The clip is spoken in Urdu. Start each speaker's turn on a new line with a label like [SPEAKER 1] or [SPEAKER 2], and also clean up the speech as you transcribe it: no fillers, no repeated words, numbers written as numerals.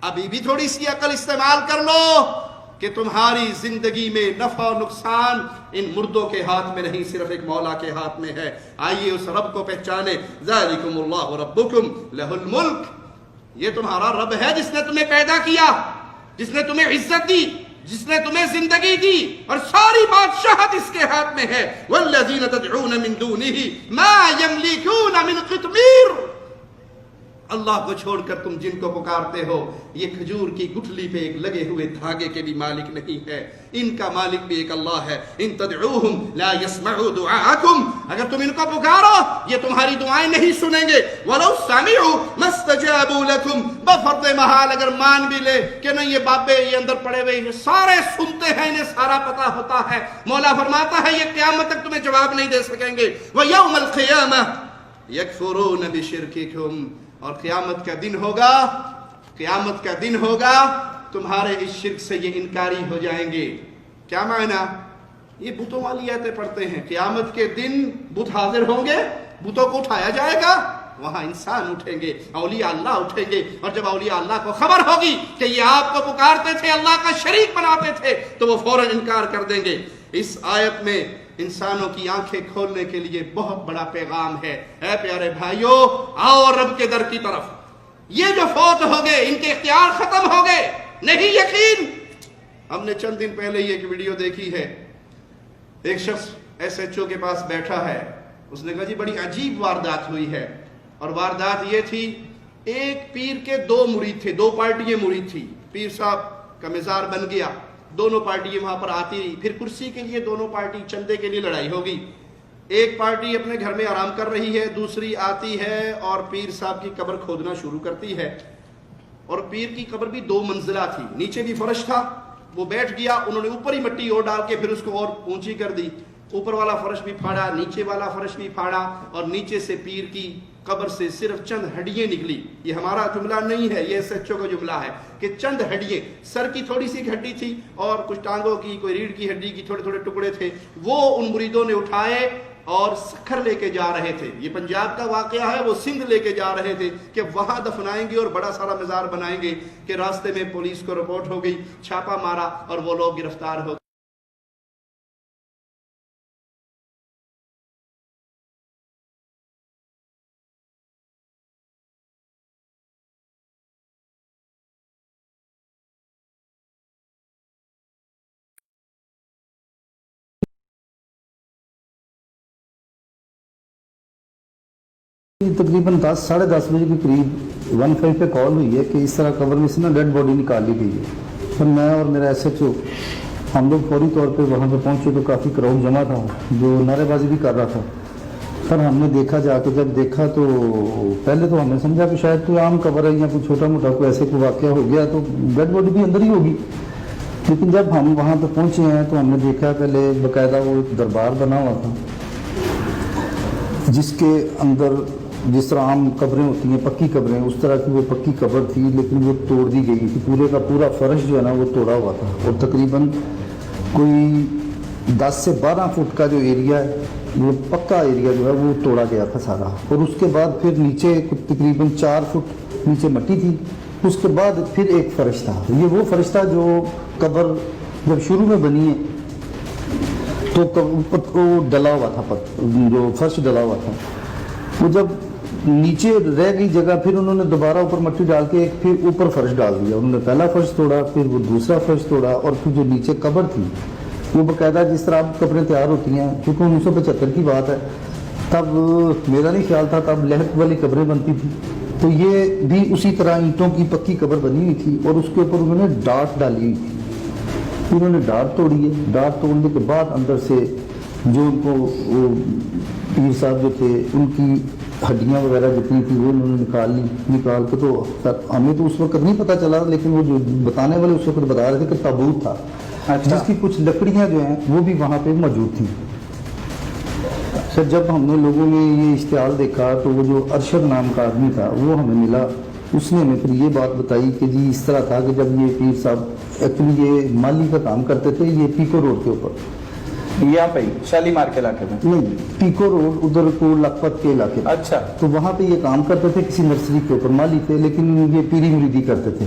[SPEAKER 1] ابھی بھی تھوڑی سی عقل استعمال کر لو کہ تمہاری زندگی میں نفع و نقصان ان مردوں کے ہاتھ میں نہیں، صرف ایک مولا کے ہاتھ میں ہے۔ آئیے اس رب کو پہچانے۔ ذالکم اللہ ربکم لہ الملک، یہ تمہارا رب ہے جس نے تمہیں پیدا کیا، جس نے تمہیں عزت دی، جس نے تمہیں زندگی دی، اور ساری بادشاہت اس کے ہاتھ میں ہے۔ والذین تدعون من دونہ ما یملکون من قطمیر، اللہ کو چھوڑ کر تم جن کو پکارتے ہو یہ کھجور کی گٹھلی پہ ایک لگے ہوئے دھاگے کے بھی مالک نہیں ہے، ان کا مالک بھی ایک اللہ ہے۔ ان تدعوہم لا يسمعوا دعاءکم، اگر تم ان کو پکارو یہ تمہاری دعائیں نہیں سنیں گے۔ ولو سمعوا ما استجابوا لکم، بفرض محال اگر مان بھی لے کہ نہیں یہ بابے یہ اندر پڑے ہوئے یہ سارے سنتے ہیں، انہیں سارا پتا ہوتا ہے، مولا فرماتا ہے یہ قیامت تک تمہیں جواب نہیں دے سکیں گے۔ وَيَوْمَ الْقِيَامَةِ يَكْفُرُونَ بِشِرْكِكُمْ، اور قیامت کا دن ہوگا، قیامت کا دن ہوگا تمہارے اس شرک سے یہ انکاری ہو جائیں گے۔ کیا معنی؟ یہ بتوں والی آیتیں پڑھتے ہیں، قیامت کے دن بت حاضر ہوں گے، بتوں کو اٹھایا جائے گا، وہاں انسان اٹھیں گے، اولیاء اللہ اٹھیں گے، اور جب اولیاء اللہ کو خبر ہوگی کہ یہ آپ کو پکارتے تھے، اللہ کا شریک بناتے تھے، تو وہ فوراً انکار کر دیں گے۔ اس آیت میں انسانوں کی آنکھیں کھولنے کے لیے بہت بڑا پیغام ہے۔ اے پیارے بھائیو، آؤ رب کے در کی طرف۔ یہ جو فوت ہو گئے ان کے اختیار ختم ہو گئے، نہیں یقین؟ ہم نے چند دن پہلے یہ ایک ویڈیو دیکھی ہے، ایک شخص ایس ایچ او کے پاس بیٹھا ہے، اس نے کہا جی بڑی عجیب واردات ہوئی ہے، اور واردات یہ تھی ایک پیر کے دو مرید تھے، دو پارٹیاں مرید تھی، پیر صاحب کا مزار بن گیا، دونوں پارٹی وہاں پر آتی رہی، پھر کرسی کے لیے دونوں پارٹی چندے کے لیے لڑائی ہوگی، ایک پارٹی اپنے گھر میں آرام کر رہی ہے، دوسری آتی ہے اور پیر صاحب کی قبر کھودنا شروع کرتی ہے، اور پیر کی قبر بھی 2 منزلہ تھی، نیچے بھی فرش تھا، وہ بیٹھ گیا، انہوں نے اوپر ہی مٹی اور ڈال کے پھر اس کو اور اونچی کر دی، اوپر والا فرش بھی پھاڑا، نیچے والا فرش بھی پھاڑا، اور نیچے سے پیر کی قبر سے صرف چند ہڈیاں نکلی۔ یہ ہمارا جملہ نہیں ہے، یہ سچوں کا جملہ ہے کہ چند ہڈیاں، سر کی تھوڑی سی ہڈی تھی اور کچھ ٹانگوں کی، کوئی ریڑھ کی ہڈی کی تھوڑے تھوڑے ٹکڑے تھے، وہ ان مریدوں نے اٹھائے اور سکھر لے کے جا رہے تھے۔ یہ پنجاب کا واقعہ ہے، وہ سندھ لے کے جا رہے تھے کہ وہاں دفنائیں گے اور بڑا سارا مزار بنائیں گے، کہ راستے میں پولیس کو رپورٹ ہو گئی، چھاپا مارا اور وہ لوگ گرفتار ہو گئے۔
[SPEAKER 2] تقریباً 10 ساڑھے 10 بجے کے قریب 15 پہ کال ہوئی ہے کہ اس طرح قبر میں سے نا ڈیڈ باڈی نکال لی گئی ہے۔ پھر میں اور میرا ایس ایچ او ہم لوگ فوری طور پہ وہاں پہ پہنچے تو کافی کراؤڈ جمع تھا جو نعرے بازی بھی کر رہا تھا۔ پھر ہم نے دیکھا، جا کے جب دیکھا تو پہلے تو ہم نے سمجھا کہ شاید کوئی عام قبر ہے یا کوئی چھوٹا موٹا کوئی ایسے کوئی واقعہ ہو گیا تو ڈیڈ باڈی بھی اندر ہی ہوگی، لیکن جب ہم وہاں پہ پہنچے ہیں تو ہم نے دیکھا پہلے باقاعدہ وہ ایک دربار بنا ہوا تھا جس کے اندر جس طرح عام قبریں ہوتی ہیں پکی قبریں، اس طرح کی وہ پکی قبر تھی، لیکن وہ توڑ دی گئی تھی، پورے کا پورا فرش جو ہے نا وہ توڑا ہوا تھا، اور تقریباً کوئی 10 سے 12 فٹ کا جو ایریا ہے وہ پکا ایریا جو ہے وہ توڑا گیا تھا سارا، اور اس کے بعد پھر نیچے تقریباً 4 فٹ نیچے مٹی تھی، اس کے بعد پھر ایک فرش تھا۔ یہ وہ فرش تھا جو قبر جب شروع میں بنی ہے تو وہ ڈلا ہوا تھا، جو فرش ڈلا ہوا تھا، وہ جب نیچے رہ گئی جگہ پھر انہوں نے دوبارہ اوپر مٹی ڈال کے ایک پھر اوپر فرش ڈال دیا، انہوں نے پہلا فرش توڑا، پھر وہ دوسرا فرش توڑا، اور پھر جو نیچے قبر تھی وہ باقاعدہ جس طرح اب قبریں تیار ہوتی ہیں، کیونکہ 1975 کی بات ہے، تب میرا نہیں خیال تھا، تب لہت والی قبریں بنتی تھی، تو یہ بھی اسی طرح اینٹوں کی پکی قبر بنی ہوئی تھی، اور اس کے اوپر انہوں نے ڈاٹ ڈالی ہوئی تھی، انہوں نے ڈاٹ توڑی ہے، ڈاٹ توڑنے کے بعد اندر سے جو ان کو پیر صاحب جو تھے ان کی ہڈیاں وغیرہ جتنی تھی وہ انہوں نے نکال کے، تو ہمیں تو اس وقت نہیں پتہ چلا، لیکن وہ جو بتانے والے اس وقت بتا رہے تھے کہ تابوت تھا، جس کی کچھ لکڑیاں جو ہیں وہ بھی وہاں پہ موجود تھیں۔ سر جب ہم نے لوگوں میں یہ اشتعال دیکھا تو وہ جو ارشد نام کا آدمی تھا وہ ہمیں ملا، اس نے ہمیں پھر یہ بات بتائی کہ جی اس طرح تھا کہ جب یہ پیر صاحب ایکچولی یہ مالی کا کام کرتے تھے، یہ پیکو روڈ کے اوپر،
[SPEAKER 3] یہاں پہ شالیمار کے علاقے میں
[SPEAKER 2] نہیں، پیکو روڈ ادھر کو لکھپت کے علاقے میں،
[SPEAKER 3] اچھا،
[SPEAKER 2] تو وہاں پہ یہ کام کرتے تھے کسی نرسری کے اوپر، مالی تھے لیکن یہ پیری مریدی کرتے تھے،